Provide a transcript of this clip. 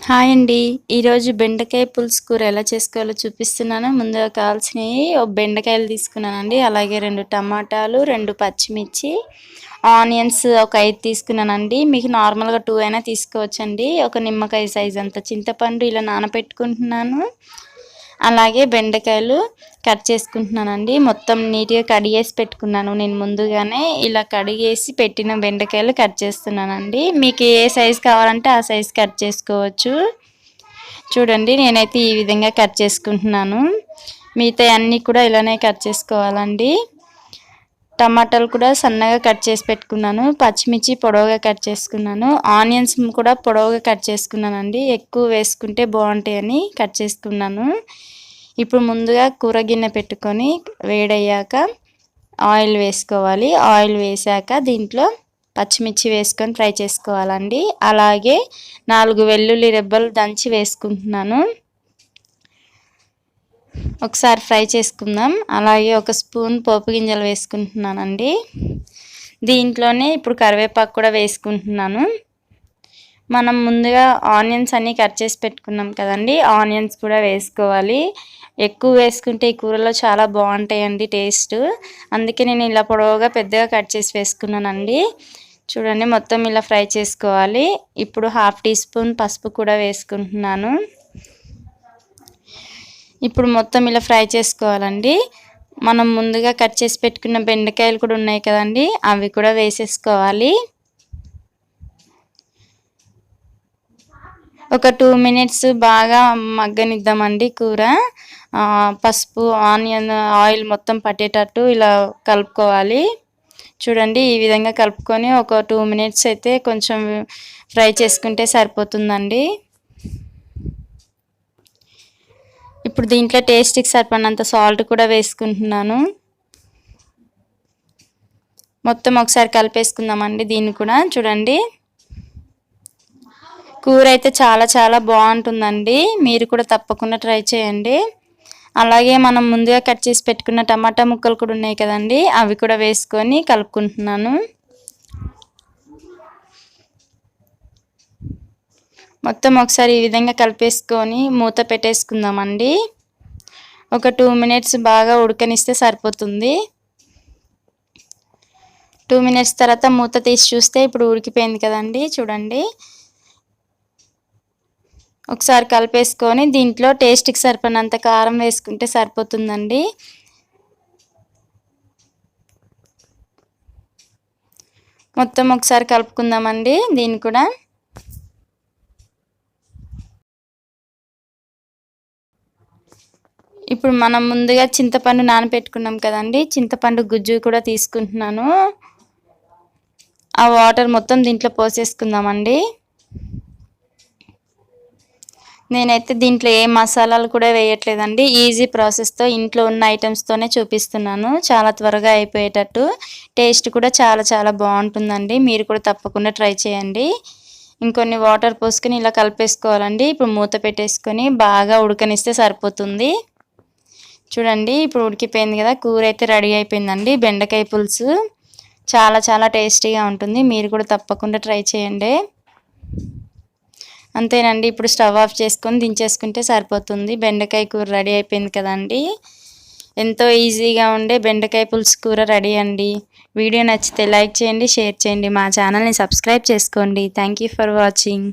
Hi అండి. ఈరోజు బెండకాయ పులుసు కూర ఎలా చేసుకోవాలో చూపిస్తున్నాను. ముందుగా కావాల్సినవి బెండకాయలు తీసుకున్నానండి. అలాగే 2 టమాటాలు, 2 పచ్చిమిర్చి, ఆనియన్స్ ఒక 5 తీసుకున్నానండి. మీకు నార్మల్గా 2 అయినా తీసుకోవచ్చండి. ఒక నిమ్మకాయ సైజ్ అంత చింతపండు ఇలా నానబెట్టుకుంటున్నాను. అలాగే బెండకాయలు కట్ చేసుకుంటున్నానండి. మొత్తం నీట్గా కడిగేసి పెట్టుకున్నాను నేను ముందుగానే. ఇలా కడిగేసి పెట్టిన బెండకాయలు కట్ చేస్తున్నానండి. మీకు ఏ సైజు కావాలంటే ఆ సైజు కట్ చేసుకోవచ్చు. చూడండి నేనైతే ఈ విధంగా కట్ చేసుకుంటున్నాను. మిగతా అన్నీ కూడా ఇలానే కట్ చేసుకోవాలండి. టమాటాలు కూడా సన్నగా కట్ చేసి పెట్టుకున్నాను. పచ్చిమిర్చి పొడవుగా కట్ చేసుకున్నాను. ఆనియన్స్ కూడా పొడవుగా కట్ చేసుకున్నానండి. ఎక్కువ వేసుకుంటే బాగుంటాయని కట్ చేసుకున్నాను. ఇప్పుడు ముందుగా కూర గిన్నె పెట్టుకొని వేడయ్యాక ఆయిల్ వేసుకోవాలి. ఆయిల్ వేసాక దీంట్లో పచ్చిమిర్చి వేసుకొని ఫ్రై చేసుకోవాలండి. అలాగే 4 వెల్లుల్లి రెబ్బలు దంచి వేసుకుంటున్నాను. ఒకసారి ఫ్రై చేసుకుందాం. అలాగే ఒక స్పూన్ పోపు గింజలు వేసుకుంటున్నానండి. దీంట్లోనే ఇప్పుడు కరివేపాకు కూడా వేసుకుంటున్నాను. మనం ముందుగా ఆనియన్స్ అన్నీ కట్ చేసి పెట్టుకున్నాం కదండి, ఆనియన్స్ కూడా వేసుకోవాలి. ఎక్కువ వేసుకుంటే ఈ కూరలో చాలా బాగుంటాయండి టేస్ట్. అందుకే నేను ఇలా పొడవుగా పెద్దగా కట్ చేసి వేసుకున్నానండి. చూడండి మొత్తం ఇలా ఫ్రై చేసుకోవాలి. ఇప్పుడు 1/2 టీ స్పూన్ పసుపు కూడా వేసుకుంటున్నాను. ఇప్పుడు మొత్తం ఇలా ఫ్రై చేసుకోవాలండి. మనం ముందుగా కట్ చేసి పెట్టుకున్న బెండకాయలు కూడా ఉన్నాయి కదండి, అవి కూడా వేసేసుకోవాలి. ఒక 2 మినిట్స్ బాగా మగ్గనిద్దామండి కూర. పసుపు ఆనియన్ ఆయిల్ మొత్తం పట్టేటట్టు ఇలా కలుపుకోవాలి. చూడండి ఈ విధంగా కలుపుకొని ఒక 2 మినిట్స్ అయితే కొంచెం ఫ్రై చేసుకుంటే సరిపోతుందండి. ఇప్పుడు దీంట్లో టేస్ట్కి సరిపడినంత సాల్ట్ కూడా వేసుకుంటున్నాను. మొత్తం ఒకసారి కలిపేసుకుందామండి దీన్ని కూడా. చూడండి కూర అయితే చాలా చాలా బాగుంటుందండి. మీరు కూడా తప్పకుండా ట్రై చేయండి. అలాగే మనం ముందుగా కట్ చేసి పెట్టుకున్న టమాటా ముక్కలు కూడా ఉన్నాయి కదండి, అవి కూడా వేసుకొని కలుపుకుంటున్నాను. మొత్తం ఒకసారి ఈ విధంగా కలిపేసుకొని మూత పెట్టేసుకుందామండి. ఒక 2 మినిట్స్ బాగా ఉడకనిస్తే సరిపోతుంది. 2 మినిట్స్ తర్వాత మూత తీసి చూస్తే ఇప్పుడు ఉడికిపోయింది కదండి. చూడండి ఒకసారి కలిపేసుకొని దీంట్లో టేస్ట్కి సరిపడినంత కారం వేసుకుంటే సరిపోతుందండి. మొత్తం ఒకసారి కలుపుకుందామండి దీన్ని కూడా. ఇప్పుడు మనం ముందుగా చింతపండు నానబెట్టుకున్నాం కదండి, చింతపండు గుజ్జు కూడా తీసుకుంటున్నాను. ఆ వాటర్ మొత్తం దీంట్లో పోసేసుకుందామండి. నేనైతే దీంట్లో ఏ మసాలాలు కూడా వేయట్లేదండి. ఈజీ ప్రాసెస్తో ఇంట్లో ఉన్న ఐటమ్స్తోనే చూపిస్తున్నాను. చాలా త్వరగా అయిపోయేటట్టు, టేస్ట్ కూడా చాలా చాలా బాగుంటుందండి. మీరు కూడా తప్పకుండా ట్రై చేయండి. ఇంకొన్ని వాటర్ పోసుకొని ఇలా కలిపేసుకోవాలండి. ఇప్పుడు మూత పెట్టేసుకొని బాగా ఉడకనిస్తే సరిపోతుంది. చూడండి ఇప్పుడు ఉడికిపోయింది కదా, కూర అయితే రెడీ అయిపోయిందండి. బెండకాయ పులుసు చాలా చాలా టేస్టీగా ఉంటుంది. మీరు కూడా తప్పకుండా ట్రై చేయండి. అంతేనండి. ఇప్పుడు స్టవ్ ఆఫ్ చేసుకొని దించేసుకుంటే సరిపోతుంది. బెండకాయ కూర రెడీ అయిపోయింది కదండి. ఎంతో ఈజీగా ఉండే బెండకాయ పులుసు కూర రెడీ అండి. వీడియో నచ్చితే లైక్ చేయండి, షేర్ చేయండి. మా ఛానల్ని సబ్స్క్రైబ్ చేసుకోండి. Thank you for watching.